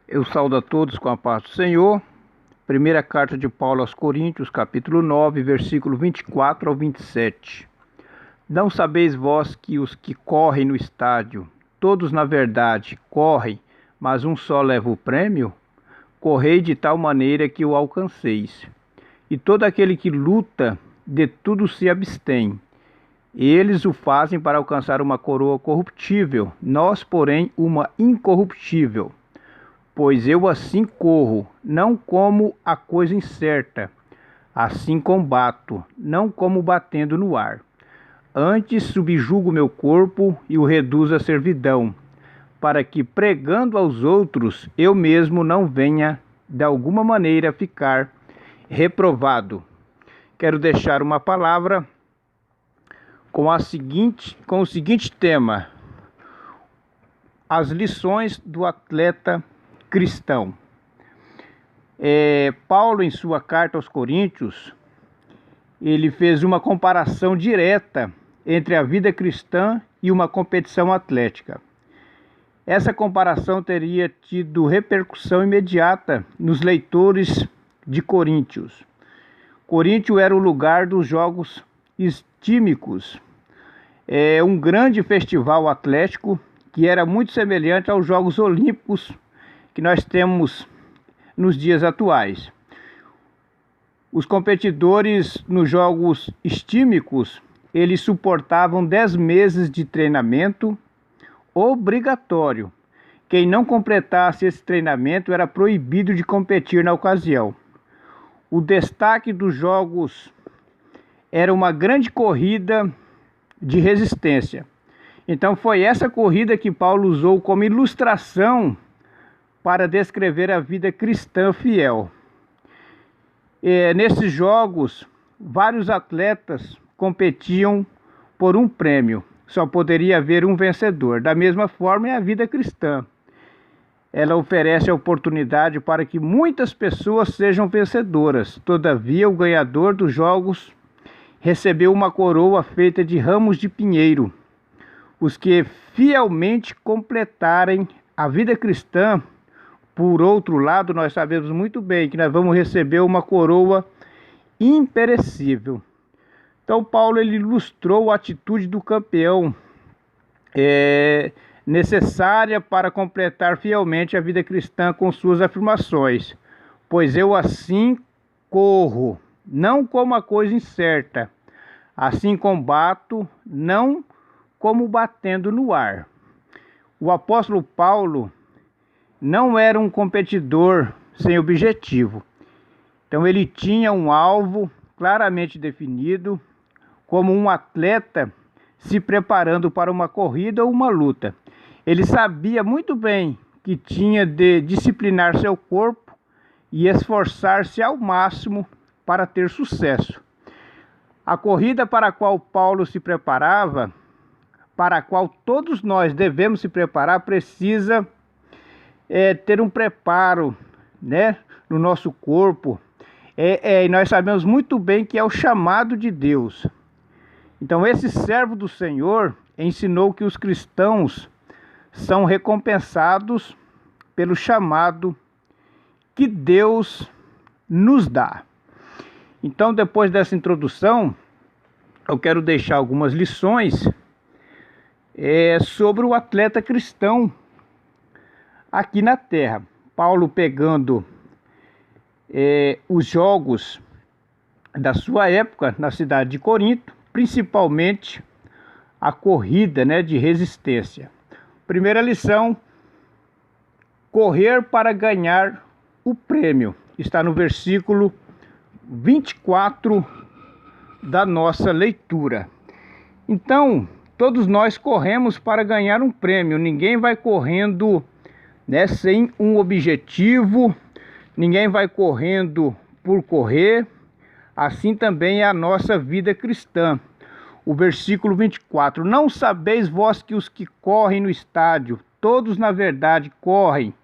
Eu saúdo a todos com a paz do Senhor. Primeira carta de Paulo aos Coríntios, capítulo 9, versículo 24 ao 27. Não sabeis vós que os que correm no estádio, todos na verdade correm, mas um só leva o prêmio? Correi de tal maneira que o alcanceis. E todo aquele que luta, de tudo se abstém. Eles o fazem para alcançar uma coroa corruptível, nós, porém, uma incorruptível. Pois eu assim corro, não como a coisa incerta, assim combato, não como batendo no ar. Antes subjugo meu corpo e o reduzo à servidão, para que, pregando aos outros, eu mesmo não venha, de alguma maneira, ficar reprovado. Quero deixar uma palavra com o seguinte tema: as lições do atleta cristão. Paulo, em sua carta aos Coríntios, ele fez uma comparação direta entre a vida cristã e uma competição atlética. Essa comparação teria tido repercussão imediata nos leitores de Coríntios. Coríntio era o lugar dos jogos estímicos, um grande festival atlético que era muito semelhante aos Jogos Olímpicos que nós temos nos dias atuais. Os competidores nos jogos estímicos, eles suportavam 10 meses de treinamento obrigatório. Quem não completasse esse treinamento era proibido de competir na ocasião. O destaque dos jogos era uma grande corrida de resistência. Então foi essa corrida que Paulo usou como ilustração para descrever a vida cristã fiel. Nesses jogos, vários atletas competiam por um prêmio. Só poderia haver um vencedor. Da mesma forma é a vida cristã. Ela oferece a oportunidade para que muitas pessoas sejam vencedoras. Todavia, o ganhador dos jogos recebeu uma coroa feita de ramos de pinheiro. Os que fielmente completarem a vida cristã, por outro lado, nós sabemos muito bem que nós vamos receber uma coroa imperecível. Então, Paulo ele ilustrou a atitude do campeão necessária para completar fielmente a vida cristã com suas afirmações. Pois eu assim corro, não como a coisa incerta, assim combato, não como batendo no ar. O apóstolo Paulo não era um competidor sem objetivo. Então ele tinha um alvo claramente definido, como um atleta se preparando para uma corrida ou uma luta. Ele sabia muito bem que tinha de disciplinar seu corpo e esforçar-se ao máximo para ter sucesso. A corrida para a qual Paulo se preparava, para a qual todos nós devemos se preparar, precisa ter um preparo, no nosso corpo. E nós sabemos muito bem que é o chamado de Deus. Então esse servo do Senhor ensinou que os cristãos são recompensados pelo chamado que Deus nos dá. Então, depois dessa introdução, eu quero deixar algumas lições sobre o atleta cristão aqui na terra. Paulo pegando os jogos da sua época na cidade de Corinto, principalmente a corrida de resistência. Primeira lição: correr para ganhar o prêmio. Está no versículo 24 da nossa leitura. Então, todos nós corremos para ganhar um prêmio. Ninguém vai correndo sem um objetivo, ninguém vai correndo por correr. Assim também é a nossa vida cristã. O versículo 24: não sabeis vós que os que correm no estádio, todos na verdade correm,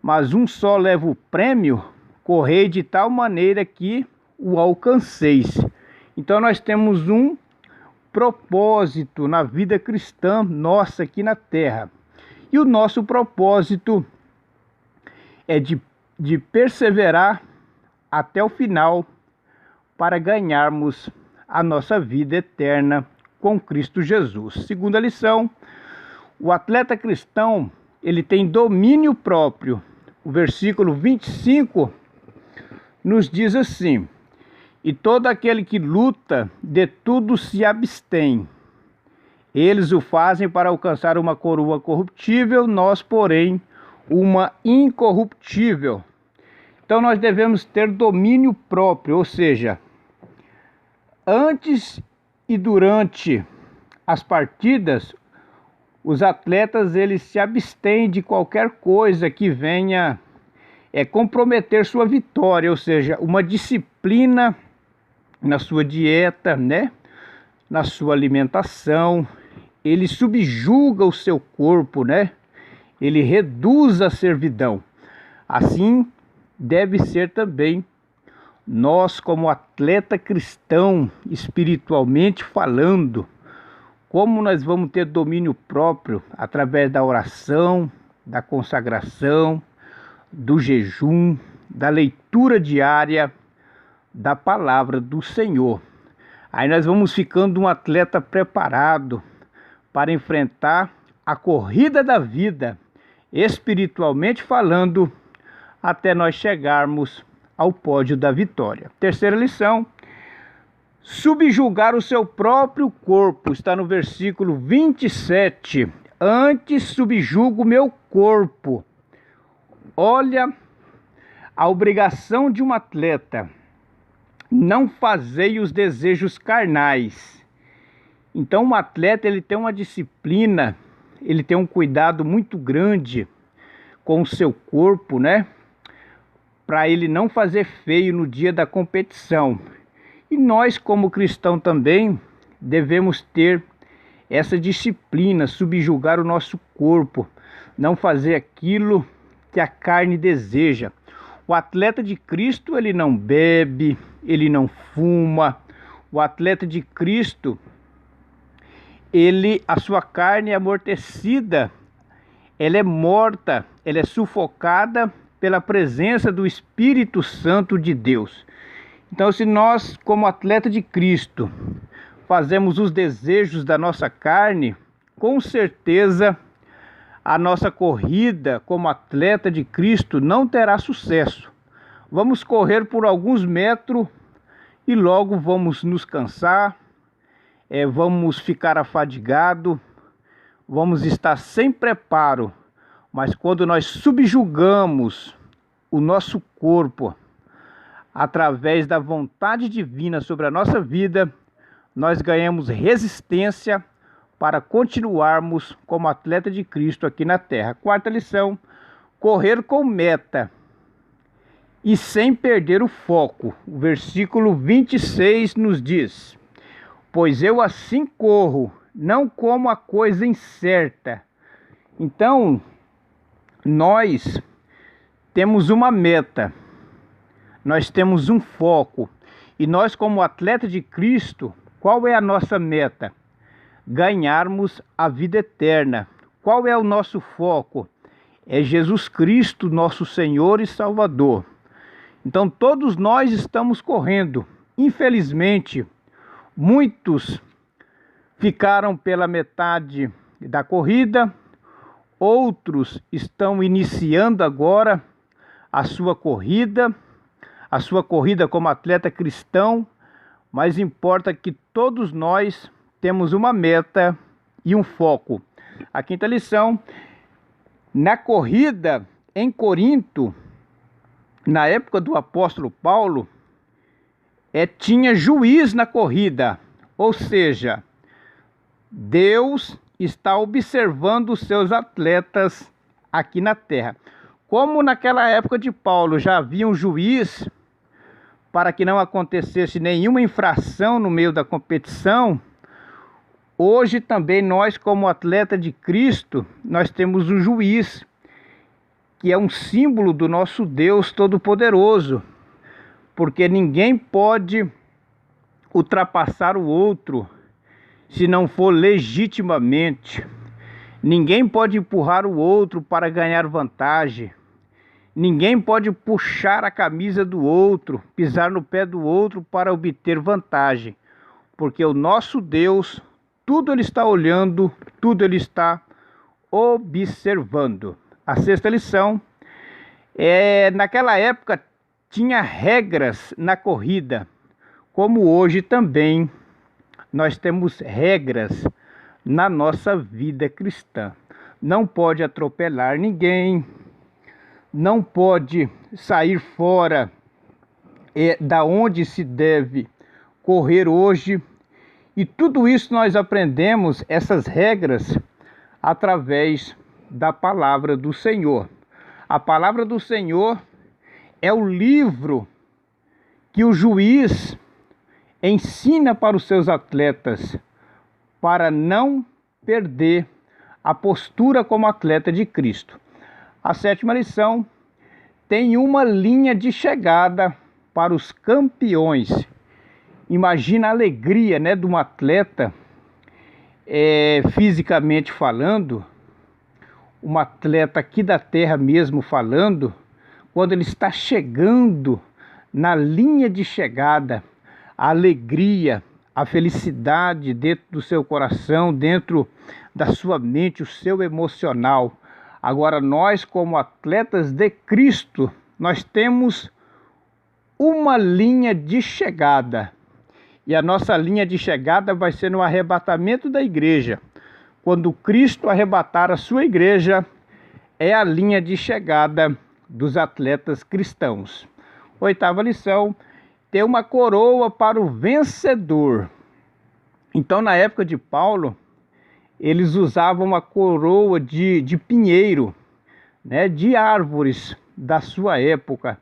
mas um só leva o prêmio? Correi de tal maneira que o alcanceis. Então nós temos um propósito na vida cristã nossa aqui na terra. E o nosso propósito é de perseverar até o final para ganharmos a nossa vida eterna com Cristo Jesus. Segunda lição, o atleta cristão, ele tem domínio próprio. O versículo 25 nos diz assim: e todo aquele que luta, de tudo se abstém. Eles o fazem para alcançar uma coroa corruptível, nós, porém, uma incorruptível. Então nós devemos ter domínio próprio, ou seja, antes e durante as partidas, os atletas eles se abstêm de qualquer coisa que venha comprometer sua vitória, ou seja, uma disciplina na sua dieta, né? Na sua alimentação. Ele subjuga o seu corpo, né? Ele reduz a servidão. Assim deve ser também nós, como atleta cristão, espiritualmente falando, como nós vamos ter domínio próprio através da oração, da consagração, do jejum, da leitura diária da palavra do Senhor. Aí nós vamos ficando um atleta preparado para enfrentar a corrida da vida, espiritualmente falando, até nós chegarmos ao pódio da vitória. Terceira lição, subjugar o seu próprio corpo, está no versículo 27. Antes subjugo o meu corpo. Olha a obrigação de um atleta: não fazei os desejos carnais. Então um atleta ele tem uma disciplina, ele tem um cuidado muito grande com o seu corpo, né? Para ele não fazer feio no dia da competição. E nós, como cristão também, devemos ter essa disciplina, subjugar o nosso corpo, não fazer aquilo que a carne deseja. O atleta de Cristo, ele não bebe, ele não fuma. O atleta de Cristo, a sua carne é amortecida, ela é morta, ela é sufocada pela presença do Espírito Santo de Deus. Então, se nós, como atleta de Cristo, fazemos os desejos da nossa carne, com certeza a nossa corrida como atleta de Cristo não terá sucesso. Vamos correr por alguns metros e logo vamos nos cansar, vamos ficar afadigados, vamos estar sem preparo. Mas quando nós subjugamos o nosso corpo através da vontade divina sobre a nossa vida, nós ganhamos resistência para continuarmos como atleta de Cristo aqui na terra. Quarta lição, correr com meta e sem perder o foco. O versículo 26 nos diz: pois eu assim corro, não como a coisa incerta. Então, nós temos uma meta, nós temos um foco. E nós, como atleta de Cristo, qual é a nossa meta? Ganharmos a vida eterna. Qual é o nosso foco? É Jesus Cristo, nosso Senhor e Salvador. Então todos nós estamos correndo. Infelizmente, muitos ficaram pela metade da corrida, outros estão iniciando agora a sua corrida como atleta cristão, mas importa que todos nós temos uma meta e um foco. A quinta lição, na corrida em Corinto, na época do apóstolo Paulo, tinha juiz na corrida, ou seja, Deus está observando os seus atletas aqui na terra. Como naquela época de Paulo já havia um juiz para que não acontecesse nenhuma infração no meio da competição, hoje também nós, como atleta de Cristo, nós temos um juiz, que é um símbolo do nosso Deus Todo-Poderoso, porque ninguém pode ultrapassar o outro se não for legitimamente. Ninguém pode empurrar o outro para ganhar vantagem. Ninguém pode puxar a camisa do outro, pisar no pé do outro para obter vantagem, porque o nosso Deus, tudo Ele está olhando, tudo Ele está observando. A sexta lição naquela época tinha regras na corrida, como hoje também nós temos regras na nossa vida cristã. Não pode atropelar ninguém, não pode sair fora da onde se deve correr hoje. E tudo isso nós aprendemos, essas regras, através da palavra do Senhor. A palavra do Senhor é o livro que o juiz ensina para os seus atletas, para não perder a postura como atleta de Cristo. A sétima lição tem uma linha de chegada para os campeões. Imagina a alegria, né, de um atleta, fisicamente falando, um atleta aqui da terra mesmo falando, quando ele está chegando na linha de chegada, a alegria, a felicidade dentro do seu coração, dentro da sua mente, o seu emocional. Agora nós, como atletas de Cristo, nós temos uma linha de chegada. E a nossa linha de chegada vai ser no arrebatamento da igreja. Quando Cristo arrebatar a sua igreja, é a linha de chegada dos atletas cristãos. Oitava lição, ter uma coroa para o vencedor. Então, na época de Paulo, eles usavam uma coroa de pinheiro, né, de árvores da sua época.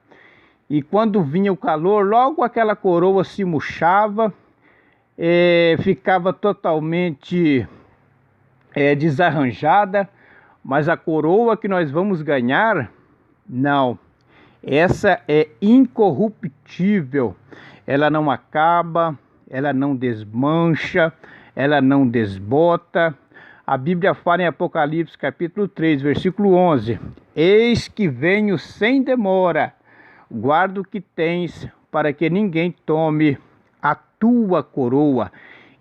E quando vinha o calor, logo aquela coroa se murchava, ficava totalmente desarranjada. Mas a coroa que nós vamos ganhar, não. Essa é incorruptível. Ela não acaba, ela não desmancha, ela não desbota. A Bíblia fala em Apocalipse capítulo 3, versículo 11. Eis que venho sem demora. Guarda o que tens, para que ninguém tome a tua coroa.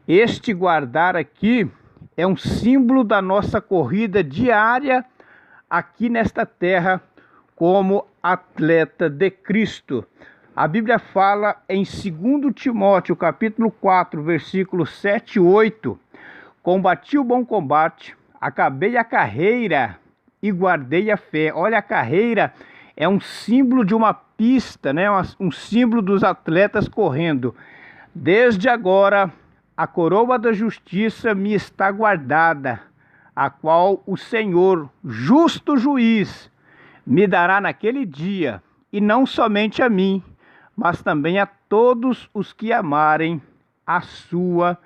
Este guardar aqui é um símbolo da nossa corrida diária aqui nesta terra como atleta de Cristo. A Bíblia fala em 2 Timóteo, capítulo 4, versículos 7 e 8. Combati o bom combate, acabei a carreira e guardei a fé. Olha, a carreira é um símbolo de uma pista, né? Um símbolo dos atletas correndo. Desde agora, a coroa da justiça me está guardada, a qual o Senhor, justo juiz, me dará naquele dia, e não somente a mim, mas também a todos os que amarem a sua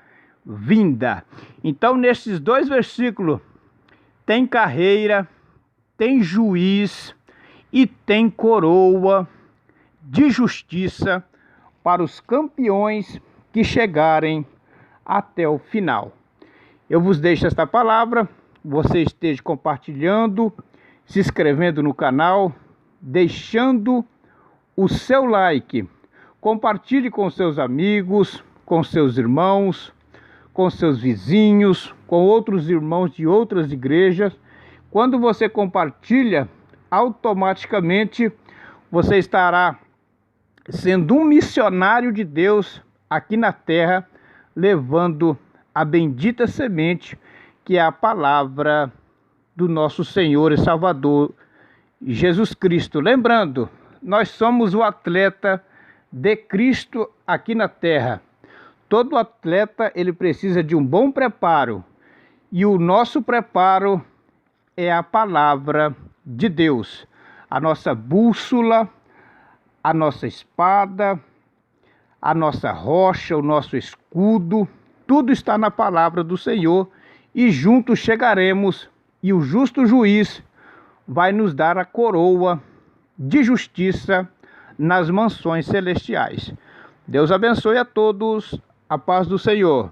vinda. Então, nesses dois versículos, tem carreira, tem juiz e tem coroa de justiça para os campeões que chegarem até o final. Eu vos deixo esta palavra, você esteja compartilhando, se inscrevendo no canal, deixando o seu like, compartilhe com seus amigos, com seus irmãos, com seus vizinhos, com outros irmãos de outras igrejas. Quando você compartilha, automaticamente você estará sendo um missionário de Deus aqui na terra, levando a bendita semente que é a palavra do nosso Senhor e Salvador Jesus Cristo. Lembrando, nós somos o atleta de Cristo aqui na terra. Todo atleta ele precisa de um bom preparo, e o nosso preparo é a palavra de Deus, a nossa bússola, a nossa espada, a nossa rocha, o nosso escudo, tudo está na palavra do Senhor, e juntos chegaremos, e o justo juiz vai nos dar a coroa de justiça nas mansões celestiais. Deus abençoe a todos, a paz do Senhor.